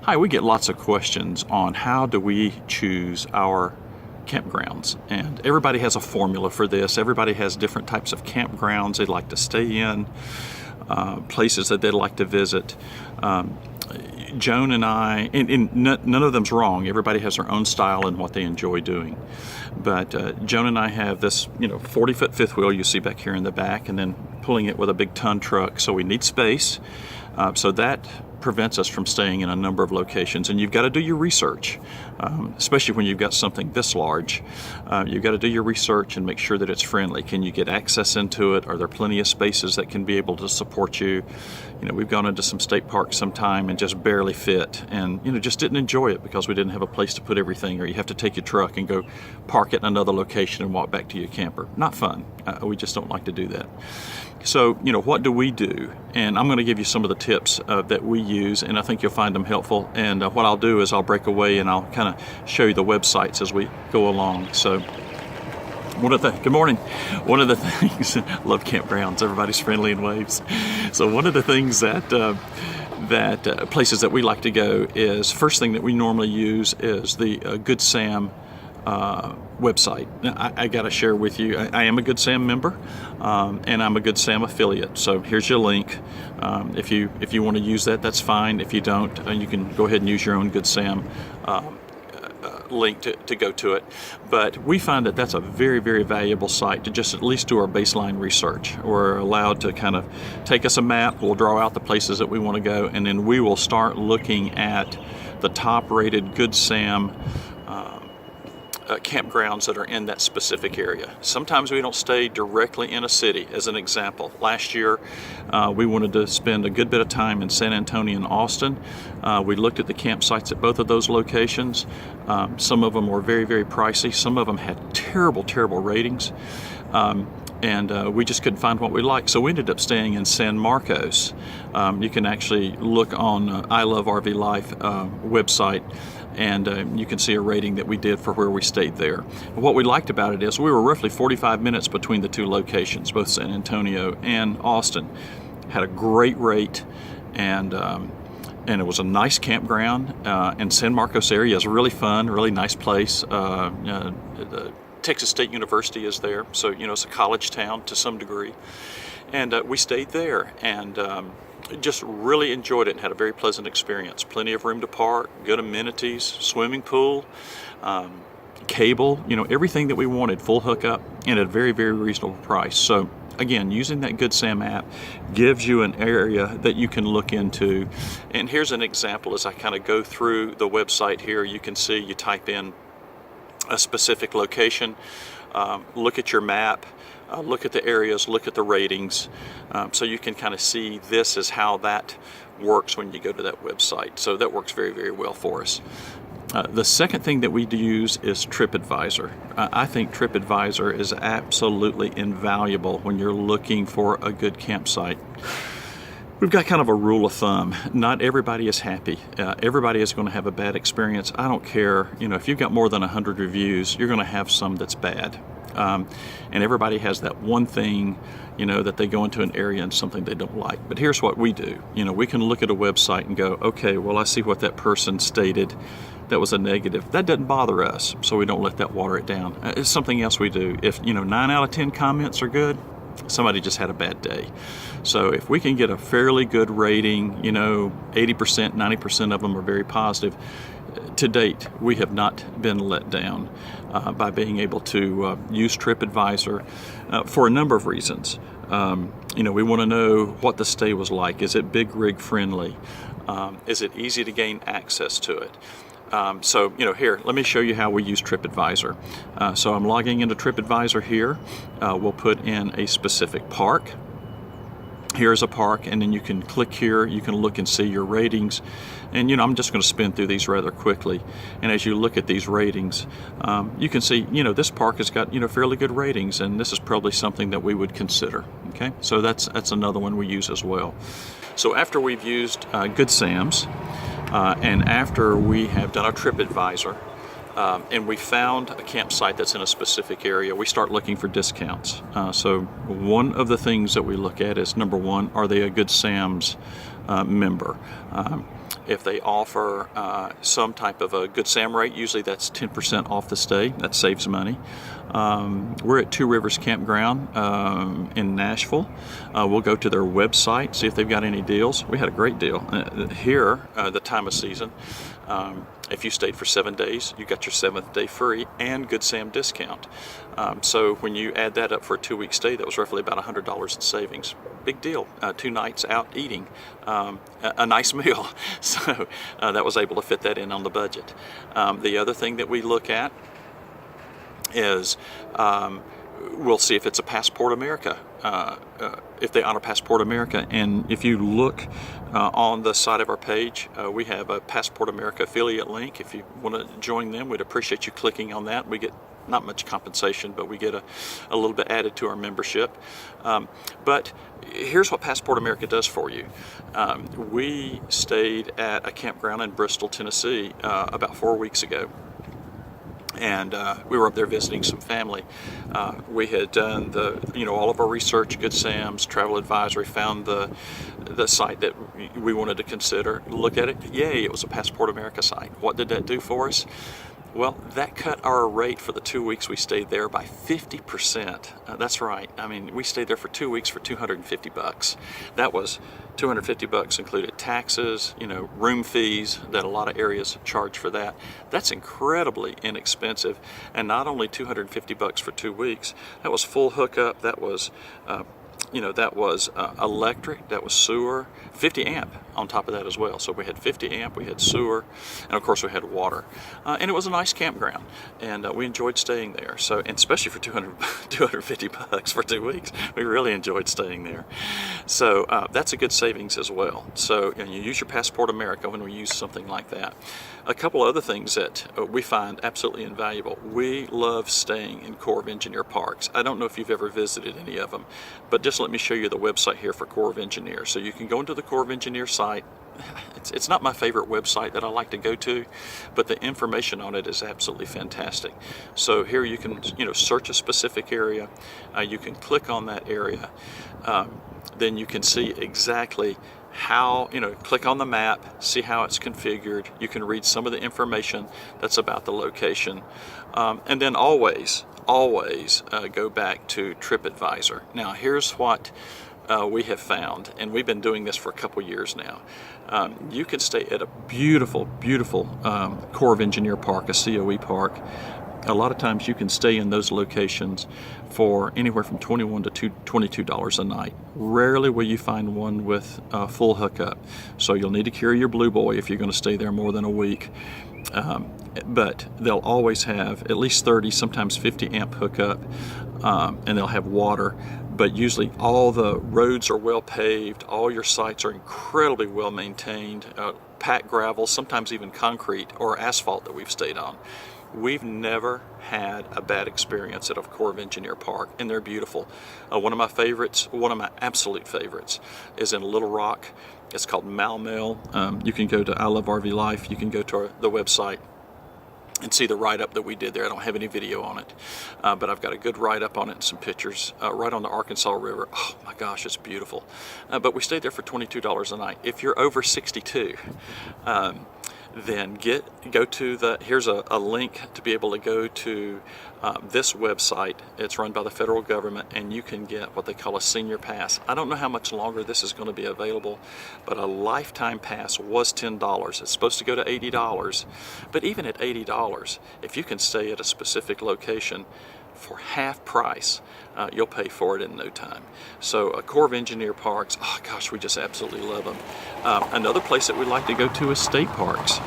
Hi, we get lots of questions on how do we choose our campgrounds, and everybody has a formula for this. Everybody has different types of campgrounds they'd like to stay in, places that they'd like to visit. Joan and I, and none of them's wrong. Everybody has their own style and what they enjoy doing. But Joan and I have this, 40-foot fifth wheel you see back here in the back, and then pulling it with a big ton truck. So we need space. So that prevents us from staying in a number of locations. And you've got to do your research, especially when you've got something this large. You've got to do your research and make sure that it's friendly. Can you get access into it? Are there plenty of spaces that can be able to support you? We've gone into some state parks sometime and just barely fit, and just didn't enjoy it because we didn't have a place to put everything, or you have to take your truck and go park it in another location and walk back to your camper. Not fun. We just don't like to do that. So, what do we do? And I'm going to give you some of the tips that we use, and I think you'll find them helpful. And what I'll do is I'll break away and I'll kind of show you the websites as we go along. So, good morning. One of the things, love campgrounds, everybody's friendly and waves. So one of the things that places that we like to go is, first thing that we normally use is the Good Sam website. Now, I got to share with you, I am a Good Sam member, and I'm a Good Sam affiliate. So here's your link. If you want to use that, that's fine. If you don't, you can go ahead and use your own Good Sam link to go to it. But we find that that's a very, very valuable site to just at least do our baseline research. We're allowed to kind of take us a map, we'll draw out the places that we want to go, and then we will start looking at the top rated Good Sam campgrounds that are in that specific area. Sometimes we don't stay directly in a city. As an example, last year we wanted to spend a good bit of time in San Antonio and Austin. We looked at the campsites at both of those locations. Some of them were very, very pricey. Some of them had terrible, terrible ratings. And we just couldn't find what we liked. So we ended up staying in San Marcos. You can actually look on I Love RV Life website, and you can see a rating that we did for where we stayed there. What we liked about it is we were roughly 45 minutes between the two locations, both San Antonio and Austin. Had a great rate, and it was a nice campground. And San Marcos area is really fun, really nice place. The Texas State University is there, so it's a college town to some degree. And we stayed there, and just really enjoyed it and had a very pleasant experience. Plenty of room to park, good amenities, swimming pool, cable, everything that we wanted, full hookup, and at a very, very reasonable price. So again, using that Good Sam app gives you an area that you can look into. And here's an example as I kind of go through the website here. You can see, you type in a specific location, look at your map, look at the areas, look at the ratings, so you can kind of see this is how that works when you go to that website. So that works very, very well for us. The second thing that we use is TripAdvisor. I think TripAdvisor is absolutely invaluable when you're looking for a good campsite. We've got kind of a rule of thumb. Not everybody is happy. Everybody is going to have a bad experience. I don't care. If you've got more than 100 reviews, you're going to have some that's bad. And everybody has that one thing, that they go into an area and something they don't like. But here's what we do. We can look at a website and go, okay, well, I see what that person stated. That was a negative. That doesn't bother us, so we don't let that water it down. It's something else we do. If 9 out of 10 comments are good, somebody just had a bad day. So if we can get a fairly good rating, 80%, 90% of them are very positive. To date, we have not been let down by being able to use TripAdvisor for a number of reasons. We want to know what the stay was like. Is it big rig friendly? Is it easy to gain access to it? So here, let me show you how we use TripAdvisor. So I'm logging into TripAdvisor here. We'll put in a specific park. Here's a park, and then you can click here. You can look and see your ratings. And I'm just going to spin through these rather quickly. And as you look at these ratings, you can see, this park has got, fairly good ratings, and this is probably something that we would consider. Okay, so that's another one we use as well. So after we've used Good Sam's, and after we have done our TripAdvisor, and we found a campsite that's in a specific area, we start looking for discounts. So one of the things that we look at is, number one, are they a Good Sam's member. If they offer some type of a Good Sam rate, usually that's 10% off the stay. That saves money. We're at Two Rivers Campground in Nashville. We'll go to their website, see if they've got any deals. We had a great deal. Here, the time of season, if you stayed for 7 days, you got your 7th day free and Good Sam discount. So when you add that up for a 2-week stay, that was roughly about $100 in savings. Big deal. 2 nights out eating, a nice meal. So that was able to fit that in on the budget. The other thing that we look at is we'll see if it's a Passport America, if they honor Passport America. And if you look on the side of our page, we have a Passport America affiliate link. If you want to join them, we'd appreciate you clicking on that. We get not much compensation, but we get a little bit added to our membership. But here's what Passport America does for you. We stayed at a campground in Bristol, Tennessee about 4 weeks ago. And we were up there visiting some family. We had done all of our research, Good Sam's, TripAdvisor, found the site that we wanted to consider. Look at it. Yay, it was a Passport America site. What did that do for us? Well, that cut our rate for the 2 weeks we stayed there by 50%. That's right. I mean, we stayed there for 2 weeks for $250. That was $250 included taxes, room fees that a lot of areas charge for that. That's incredibly inexpensive. And not only $250 for 2 weeks, that was full hookup. That was electric, that was sewer, 50 amp on top of that as well. So we had 50 amp, we had sewer, and of course we had water. And it was a nice campground, and we enjoyed staying there. So, and especially for $250 for 2 weeks, we really enjoyed staying there. So that's a good savings as well. So you use your Passport America when we use something like that. A couple other things that we find absolutely invaluable. We love staying in Corps of Engineer parks. I don't know if you've ever visited any of them, but just let me show you the website here for Corps of Engineers. So you can go into the Corps of Engineers site. It's not my favorite website that I like to go to, but the information on it is absolutely fantastic. So here you can search a specific area. You can click on that area. Then you can see exactly how, click on the map, see how it's configured. You can read some of the information that's about the location. And then always go back to TripAdvisor. Now here's what we have found, and we've been doing this for a couple years now. You can stay at a beautiful Corps of Engineer park, a COE park. A lot of times you can stay in those locations for anywhere from $21 to $22 a night. Rarely will you find one with full hookup. So you'll need to carry your Blue Boy if you're going to stay there more than a week. But they'll always have at least 30, sometimes 50 amp hookup, and they'll have water. But usually all the roads are well paved, all your sites are incredibly well maintained, packed gravel, sometimes even concrete or asphalt that we've stayed on. We've never had a bad experience at a Corps of Engineer park, and they're beautiful. One of my absolute favorites is in Little Rock. It's called Malmel. You can go to I Love RV Life. You can go to the website and see the write-up that we did there. I don't have any video on it, but I've got a good write-up on it and some pictures right on the Arkansas River. Oh my gosh, it's beautiful. But we stayed there for $22 a night. If you're over 62, then go to here's a link to be able to go to this website. It's run by the federal government, and you can get what they call a senior pass. I don't know how much longer this is going to be available, but a lifetime pass was $10. It's supposed to go to $80, but even at $80, if you can stay at a specific location for half price, you'll pay for it in no time. So Corps of Engineer parks, oh gosh, we just absolutely love them. Another place that we like to go to is state parks.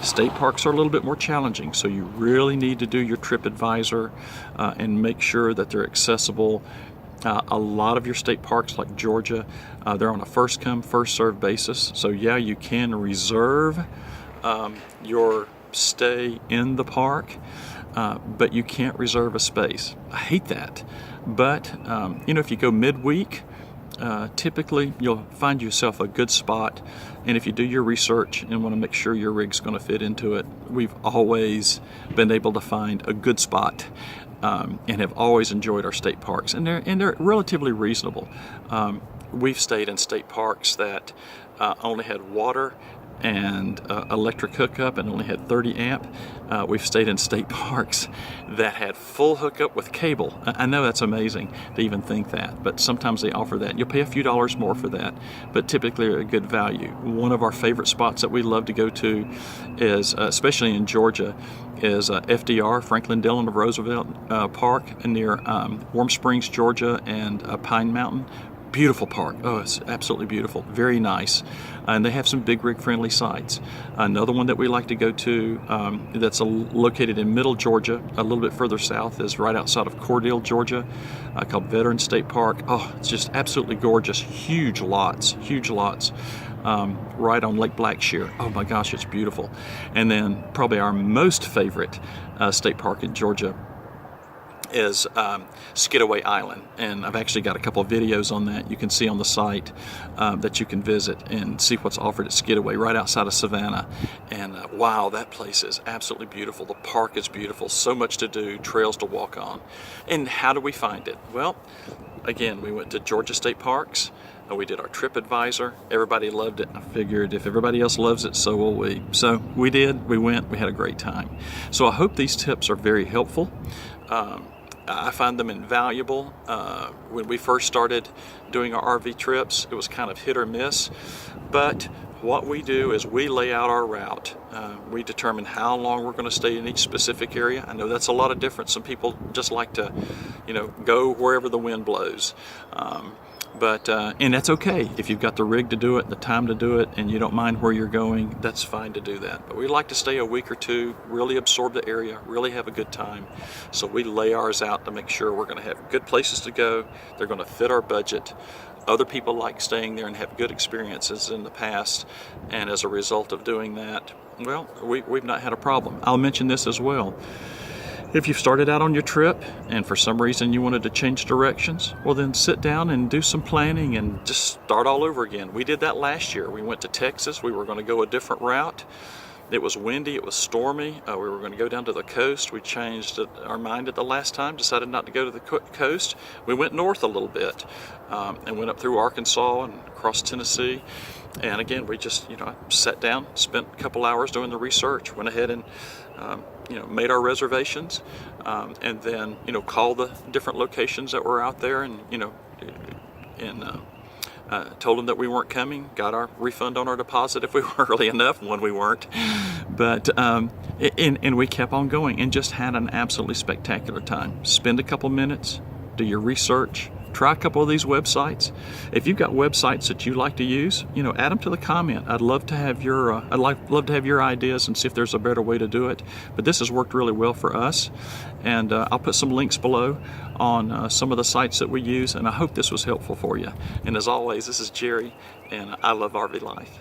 State parks are a little bit more challenging, so you really need to do your TripAdvisor and make sure that they're accessible. A lot of your state parks, like Georgia, they're on a first come, first served basis. So yeah, you can reserve your stay in the park, but you can't reserve a space. I hate that. But if you go midweek, typically you'll find yourself a good spot. And if you do your research and want to make sure your rig's going to fit into it, we've always been able to find a good spot, and have always enjoyed our state parks. And they're relatively reasonable. we've stayed in state parks that only had water and electric hookup and only had 30 amp. We've stayed in state parks that had full hookup with cable. I know that's amazing to even think that, but sometimes they offer that. You'll pay a few dollars more for that, but typically a good value. One of our favorite spots that we love to go to is, especially in Georgia, is FDR, Franklin Delano Roosevelt Park near Warm Springs, Georgia, and Pine Mountain. Beautiful park. Oh, it's absolutely beautiful. Very nice. And they have some big rig friendly sites. Another one that we like to go to that's located in middle Georgia, a little bit further south, is right outside of Cordele, Georgia, called Veteran State Park. Oh, it's just absolutely gorgeous. Huge lots. Right on Lake Blackshear. Oh my gosh, it's beautiful. And then probably our most favorite state park in Georgia is Skidaway Island, and I've actually got a couple of videos on that you can see on the site that you can visit and see what's offered at Skidaway right outside of Savannah. And wow, that place is absolutely beautiful. The park is beautiful, so much to do, trails to walk on. And how do we find it? Well, again, we went to Georgia State Parks. We did our TripAdvisor. Everybody loved it. I figured if everybody else loves it, so will we. So we did. We went. We had a great time. So I hope these tips are very helpful. I find them invaluable. When we first started doing our RV trips, it was kind of hit or miss. But what we do is we lay out our route. We determine how long we're going to stay in each specific area. I know that's a lot of difference. Some people just like to, go wherever the wind blows. And that's okay. If you've got the rig to do it, the time to do it, and you don't mind where you're going, that's fine to do that. But we like to stay a week or two, really absorb the area, really have a good time. So we lay ours out to make sure we're going to have good places to go. They're going to fit our budget. Other people like staying there and have good experiences in the past. And as a result of doing that, well, we've not had a problem. I'll mention this as well. If you've started out on your trip and for some reason you wanted to change directions, well then sit down and do some planning and just start all over again. We did that last year. We went to Texas. We were going to go a different route. It was windy, it was stormy. We were going to go down to the coast. We changed our mind at the last time, decided not to go to the coast. We went north a little bit and went up through Arkansas and across Tennessee. And again, we just, sat down, spent a couple hours doing the research, went ahead and, made our reservations, and then, called the different locations that were out there and, told them that we weren't coming, got our refund on our deposit if we were early enough when we weren't. But, and we kept on going and just had an absolutely spectacular time. Spend a couple minutes, do your research, try a couple of these websites. If you've got websites that you like to use, add them to the comment. I'd love to have your love to have your ideas and see if there's a better way to do it. But this has worked really well for us, and I'll put some links below on some of the sites that we use. And I hope this was helpful for you. And as always, this is Jerry, and I love RV life.